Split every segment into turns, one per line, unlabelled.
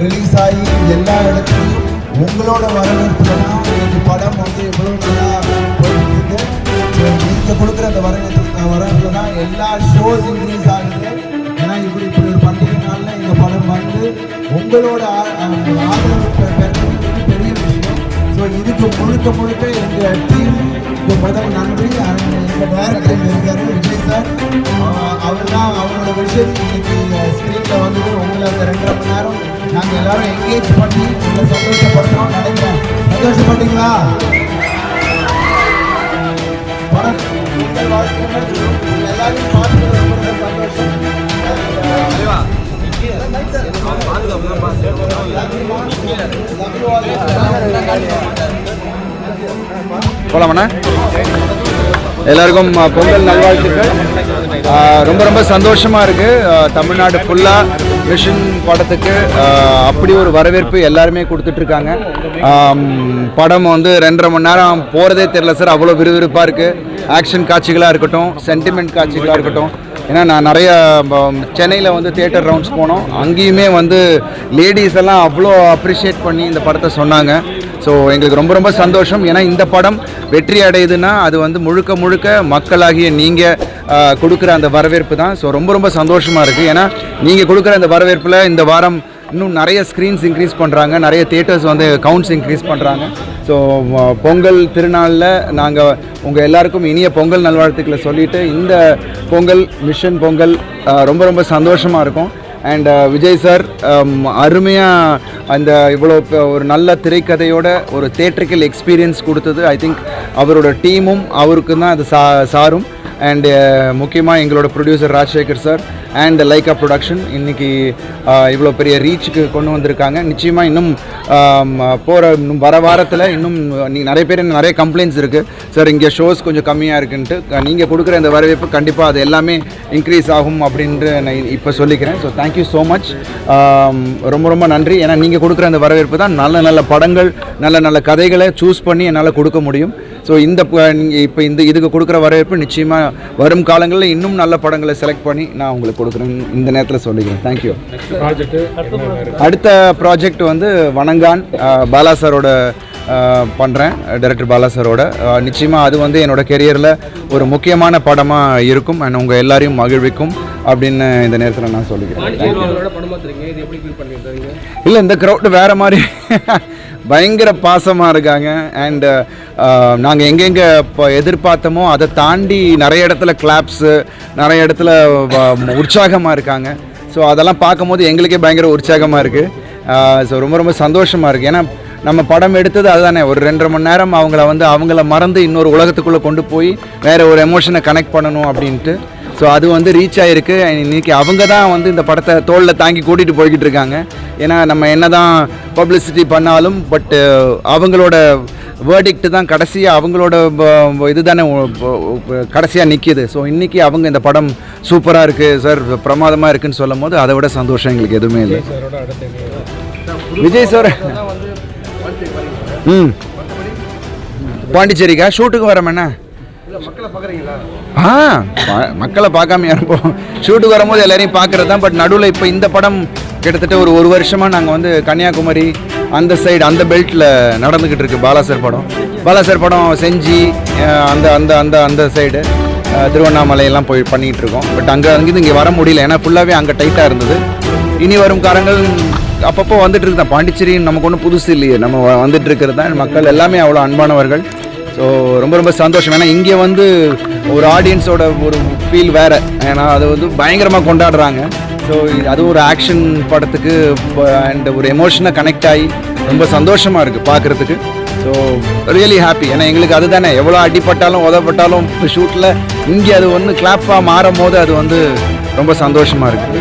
Release ஆகி எல்லா இடத்துலையும் உங்களோட வரவேற்புல தான் இந்த படம் வந்து எவ்வளோ நல்லா போயிட்டு இருக்கு. நீங்கள் கொடுக்குற அந்த வரவேற்புல தான் எல்லா ஷோஸ் இன்க்ரீஸ் ஆகுது. ஏன்னா இப்படி ஒரு பண்டிகை நாளில் இந்த படம் வந்து உங்களோட ஆதரவு பெறுறது பெரிய விஷயம். ஸோ இதுக்கு முழுக்க எங்கள் டீமுக்கு முதல் நன்றி. எங்கள் டைரக்டர் இருக்காரு விஜய் சார், அவர் தான் அவரோட விஷயம் இன்னைக்கு ஸ்க்ரீனில் வந்துட்டு உங்களை அந்த 2.5 மணி நேரம் நாங்கள் எல்லாரும் என்கேஜ் பண்ணி உங்களை சந்தோஷப்படுறோம் நினைக்கிறேன். சந்தோஷப்பட்டீங்களா? படம் உங்கள் வாழ்க்கையில் எல்லாரையும் பார்த்து ரொம்ப சந்தோஷம்.
போலாமண்ணா. எல்லாருக்கும் பொங்கல் நல்வாழ்த்துக்கள். ரொம்ப சந்தோஷமாக இருக்குது. தமிழ்நாடு ஃபுல்லாக மிஷன் படத்துக்கு அப்படி ஒரு வரவேற்பு எல்லாருமே கொடுத்துட்ருக்காங்க. படம் வந்து 2.5 மணி நேரம் போகிறதே தெரில சார். அவ்வளோ விறுவிறுப்பாக இருக்குது. ஆக்ஷன் காட்சிகளாக இருக்கட்டும், சென்டிமெண்ட் காட்சிகளாக இருக்கட்டும். ஏன்னா நான் நிறைய சென்னையில் வந்து தியேட்டர் ரவுண்ட்ஸ் போனோம். அங்கேயுமே வந்து லேடிஸ் எல்லாம் அவ்வளோ அப்ரிஷியேட் பண்ணி இந்த படத்தை சொன்னாங்க. ஸோ எங்களுக்கு ரொம்ப சந்தோஷம். ஏன்னா இந்த படம் வெற்றி அடையுதுன்னா அது வந்து முழுக்க மக்களாகிய நீங்கள் கொடுக்குற அந்த வரவேற்பு தான். ஸோ ரொம்ப சந்தோஷமாக இருக்குது. ஏன்னா நீங்கள் கொடுக்குற அந்த வரவேற்பில் இந்த வாரம் இன்னும் நிறைய ஸ்க்ரீன்ஸ் இன்க்ரீஸ் பண்ணுறாங்க, நிறைய தியேட்டர்ஸ் வந்து கவுண்ட்ஸ் இன்க்ரீஸ் பண்ணுறாங்க. ஸோ பொங்கல் திருநாளில் நாங்கள் உங்கள் எல்லாருக்கும் இனிய பொங்கல் நல்வாழ்த்துக்களை சொல்லிவிட்டு, இந்த பொங்கல் மிஷன் பொங்கல் ரொம்ப சந்தோஷமாக இருக்கும். அண்ட் விஜய் சார் அருமையாக அந்த இவ்வளோ ஒரு நல்ல திரைக்கதையோட ஒரு தியேட்ரிக்கல் எக்ஸ்பீரியன்ஸ் கொடுத்தது. ஐ திங்க் அவரோட டீமும் அவருக்கு தான் அது சாரும். அண்டு முக்கியமாக எங்களோட producer Rajasekar sir and Lyca production இன்றைக்கி இவ்வளோ பெரிய ரீச்சுக்கு கொண்டு வந்திருக்காங்க. நிச்சயமாக இன்னும் வர வாரத்தில் இன்னும் நிறைய பேர் நிறைய கம்ப்ளைண்ட்ஸ் இருக்குது சார், இங்கே ஷோஸ் கொஞ்சம் கம்மியாக இருக்குன்ட்டு. நீங்கள் கொடுக்குற இந்த வரவேற்பு கண்டிப்பாக அது எல்லாமே இன்க்ரீஸ் ஆகும் அப்படின்ட்டு நான் இப்போ சொல்லிக்கிறேன். So thank you so much. ரொம்ப நன்றி. ஏன்னா நீங்கள் கொடுக்குற அந்த வரவேற்பு தான் நல்ல படங்கள், நல்ல கதைகளை சூஸ் பண்ணி என்னால் கொடுக்க முடியும். ஸோ இப்போ இதுக்கு கொடுக்குற வரவேற்பு நிச்சயமாக வரும் காலங்களில் இன்னும் நல்ல படங்களை செலக்ட் பண்ணி நான் உங்களுக்கு கொடுக்குறேன் இந்த நேரத்தில் சொல்லிக்கிறேன். தேங்க்யூ. அடுத்த ப்ராஜெக்ட் வந்து வணங்கான் பாலா சாரோட பண்ணுறேன், டைரக்டர் பாலா சாரோட. நிச்சயமாக அது வந்து என்னோடய கெரியரில் ஒரு முக்கியமான படமாக இருக்கும் அண்ட் உங்கள் எல்லாரையும் மகிழ்விக்கும் அப்படின்னு இந்த நேரத்தில் நான் சொல்லிக்கிறேன். இல்லை, இந்த க்ரௌடு வேறு மாதிரி பயங்கர பாசமாக இருக்காங்க. அண்டு நாங்கள் எங்கெங்கே இப்போ எதிர்பார்த்தோமோ அதை தாண்டி நிறைய இடத்துல கிளாப்ஸு, நிறைய இடத்துல உற்சாகமாக இருக்காங்க. ஸோ அதெல்லாம் பார்க்கும்போது எங்களுக்கே பயங்கர உற்சாகமாக இருக்குது. ஸோ ரொம்ப சந்தோஷமாக இருக்குது. ஏன்னா நம்ம படம் எடுத்தது அதுதானே, ஒரு 2.5 மணி நேரம் அவங்கள மறந்து இன்னொரு உலகத்துக்குள்ளே கொண்டு போய் வேறு ஒரு எமோஷனை கனெக்ட் பண்ணணும் அப்படின்ட்டு. ஸோ அது வந்து ரீச் ஆகிருக்கு. இன்றைக்கி அவங்க தான் வந்து இந்த படத்தை தோளில் தாங்கி கூட்டிகிட்டு போய்கிட்டு இருக்காங்க. ஏன்னா நம்ம என்ன தான் பப்ளிசிட்டி பண்ணாலும் பட் அவங்களோட வேர்டிக்ட் தான் கடைசியாக, அவங்களோட இது தானே கடைசியாக நிற்கிது. ஸோ இன்றைக்கி அவங்க இந்த படம் சூப்பராக இருக்குது சார், பிரமாதமாக இருக்குதுன்னு சொல்லும் போது அதை விட சந்தோஷம் எங்களுக்கு எதுவுமே இல்லை. விஜய் சார் பாண்டிச்சேரிக்கா ஷூட்டுக்கு வரமேண்ணா. மக்களை பார்க்காம இருப்போம். ஷூட்டுக்கு வரும்போது எல்லாரையும் பார்க்குறது தான். பட் நடுவில் இப்போ இந்த படம் கிட்டத்தட்ட ஒரு வருஷமாக நாங்கள் வந்து கன்னியாகுமரி அந்த சைடு அந்த பெல்ட்டில் நடந்துக்கிட்டு இருக்கு பாலாசர் படம் செஞ்சி அந்த அந்த அந்த அந்த சைடு திருவண்ணாமலையெல்லாம் போய் பண்ணிகிட்டு இருக்கோம். பட் அங்கேருந்து இங்கே வர முடியல, ஏன்னா ஃபுல்லாகவே அங்கே டைட்டாக இருந்தது. இனி வரும் காலங்கள் அப்பப்போ வந்துட்டு இருக்கு தான். பாண்டிச்சேரி நமக்கு ஒன்றும் புதுசு இல்லையே, நம்ம வந்துட்டு இருக்கிறது தான். மக்கள் எல்லாமே அவ்வளோ அன்பானவர்கள். ஸோ ரொம்ப சந்தோஷம். ஏன்னா இங்கே வந்து ஒரு ஆடியன்ஸோட ஒரு ஃபீல் வேறு, ஏன்னா அது வந்து பயங்கரமாக கொண்டாடுறாங்க. ஸோ அது ஒரு ஆக்ஷன் படத்துக்கு அண்ட் ஒரு எமோஷனாக கனெக்ட் ஆகி ரொம்ப சந்தோஷமாக இருக்குது பார்க்குறதுக்கு. So really happy. ஏன்னா எங்களுக்கு அதுதானே, எவ்வளோ அடிப்பட்டாலும் உதப்பட்டாலும் ஷூட்டில் இங்கே அது வந்து கிளாப்பாக மாறும் போது அது வந்து ரொம்ப சந்தோஷமாக இருக்குது.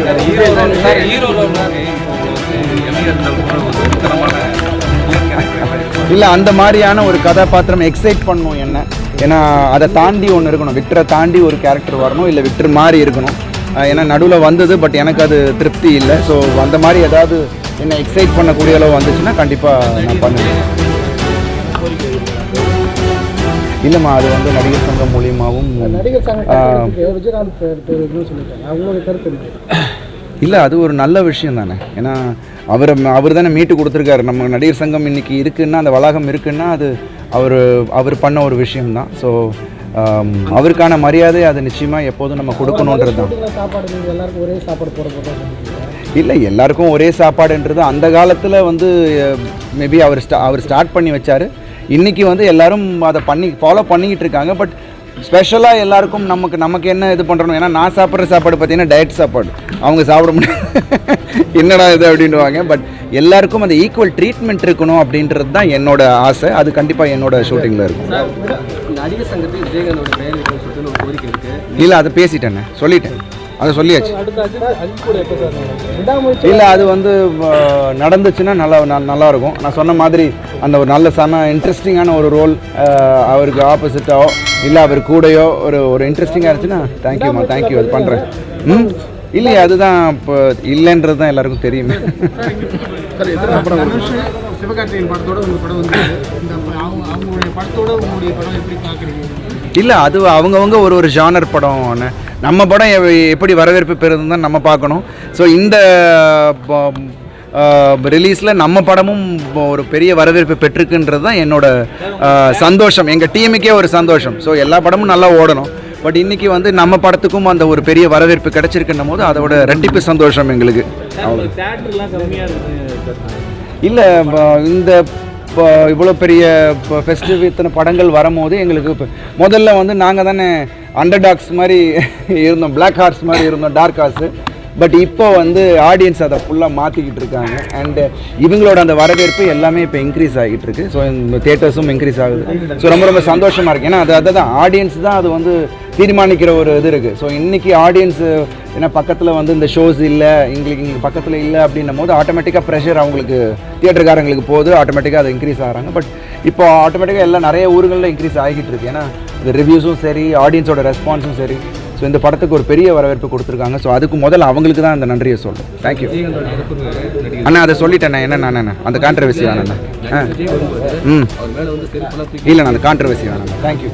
இல்லை, அந்த மாதிரியான ஒரு கதாபாத்திரம் எக்ஸைட் பண்ணும் என்ன. ஏன்னா அதை தாண்டி ஒன்று இருக்கணும், விக்டரை தாண்டி ஒரு கேரக்டர் வரணும், இல்லை விக்டர் மாதிரி இருக்கணும். ஏன்னா நடுவில் வந்தது, பட் எனக்கு அது திருப்தி இல்லை. ஸோ அந்த மாதிரி ஏதாவது என்னை எக்ஸைட் பண்ணக்கூடிய அளவு வந்துச்சுன்னா கண்டிப்பாக நான் பண்ணுவேன். இல்லைம்மா, அது வந்து நடிகர் சங்கம் மூலியமாகவும் இல்லை, அது ஒரு நல்ல விஷயம் தானே. ஏன்னா அவர் தானே மீட்டு கொடுத்துருக்காரு. நம்ம நடிகர் சங்கம் இன்றைக்கி இருக்குன்னா, அந்த வளாகம் இருக்குன்னா அது அவர் பண்ண ஒரு விஷயம்தான். ஸோ அவருக்கான மரியாதை அது நிச்சயமாக எப்போதும் நம்ம கொடுக்கணுன்றது தான். இல்லை, எல்லாருக்கும் ஒரே சாப்பாடுன்றது அந்த காலத்தில் வந்து மேபி அவர் ஸ்டார்ட் பண்ணி வச்சார். இன்றைக்கி வந்து எல்லோரும் அதை ஃபாலோ பண்ணிக்கிட்டு இருக்காங்க. பட் ஸ்பெஷலாக எல்லாருக்கும் நமக்கு என்ன இது பண்ணுறோம். ஏன்னா நான் சாப்பிட்ற சாப்பாடு பார்த்தீங்கன்னா டயட் சாப்பாடு, அவங்க சாப்பிட முடியாது, என்னடா இது அப்படின்வாங்க. பட் எல்லாருக்கும் அந்த ஈக்குவல் ட்ரீட்மெண்ட் இருக்கணும் அப்படின்றது தான் என்னோட ஆசை. அது கண்டிப்பாக என்னோட ஷூட்டிங்கில் இருக்கும். இல்லை, அதை பேசிட்டேண்ணே, சொல்லிட்டேன், அதை சொல்லியாச்சு. இல்லை, அது வந்து நடந்துச்சுன்னா நல்லாயிருக்கும். நான் சொன்ன மாதிரி அந்த ஒரு நல்ல இன்ட்ரெஸ்டிங்கான ஒரு ரோல் அவருக்கு ஆப்போசிட்டாவோ இல்லை அவர் கூடயோ ஒரு இன்ட்ரெஸ்டிங்காக இருந்துச்சுன்னா தேங்க்யூம்மா, தேங்க்யூ, அது பண்ணுறேன். இல்லையே, அதுதான் இப்போ இல்லைன்றது தான் எல்லாருக்கும் தெரியுமே. இல்லை, அது அவங்கவுங்க ஒரு ஜானர் படம். நம்ம படம் எப்படி வரவேற்பு பெறுதுன்னு தான் நம்ம பார்க்கணும். ஸோ இந்த ரிலீஸில் நம்ம படமும் ஒரு பெரிய வரவேற்பு பெற்றிருக்குன்றது தான் என்னோட சந்தோஷம், எங்கள் டீமுக்கே ஒரு சந்தோஷம். ஸோ எல்லா படமும் நல்லா ஓடணும். பட் இன்றைக்கி வந்து நம்ம படத்துக்கும் அந்த ஒரு பெரிய வரவேற்பு கிடச்சிருக்குன்னும் போது அதோட ரெட்டிப்பு சந்தோஷம் எங்களுக்கு. இல்லை, இந்த இப்போ இவ்வளோ பெரிய ஃபெஸ்டிவ் இத்தனை படங்கள் வரும்போது எங்களுக்கு இப்போ முதல்ல வந்து நாங்கள் தானே அண்டர் டாக்ஸ் மாதிரி இருந்தோம், பிளாக் ஹார்ஸ் மாதிரி இருந்தோம், டார்க் ஹார்ஸு. பட் இப்போ வந்து ஆடியன்ஸ் அதை ஃபுல்லாக மாற்றிக்கிட்டு இருக்காங்க. அண்டு இவங்களோட அந்த வரவேற்பு எல்லாமே இப்போ இன்க்ரீஸ் ஆகிட்டு இருக்கு. ஸோ இந்த தியேட்டர்ஸும் இன்க்ரீஸ் ஆகுது. ஸோ ரொம்ப சந்தோஷமாக இருக்குது. ஏன்னா அதுதான் ஆடியன்ஸ் தான் அது வந்து தீர்மானிக்கிற ஒரு இது இருக்குது. ஸோ இன்றைக்கி ஆடியன்ஸு ஏன்னா பக்கத்தில் வந்து இந்த ஷோஸ் இல்லை, எங்களுக்கு இங்கே பக்கத்தில் இல்லை அப்படின்னும் போது ஆட்டோமேட்டிக்காக ப்ரெஷர் அவங்களுக்கு தியேட்டருக்காரங்களுக்கு போகுது, ஆட்டோமேட்டிக்காக அது இன்க்ரீஸ் ஆகிறாங்க. பட் இப்போ ஆட்டோமேட்டிக்காக எல்லாம் நிறைய ஊர்களில் இன்க்ரீஸ் ஆகிட்டு இருக்கு. ஏன்னா இந்த ரிவ்யூஸும் சரி, ஆடியன்ஸோட ரெஸ்பான்ஸும் சரி. ஸோ இந்த படத்துக்கு ஒரு பெரிய வரவேற்பு கொடுத்துருக்காங்க. ஸோ அதுக்கு முதல்ல அவங்களுக்கு தான் அந்த நன்றியை சொல்கிறேன். தேங்க்யூ அண்ணா, அதை சொல்லிட்டேண்ணே. என்னண்ணா அந்த கான்ட்ரவர்சி வேணாண்ணா. இல்லைண்ணா, அந்த கான்ட்ரவர்சி வேணாண்ணா. தேங்க்யூ.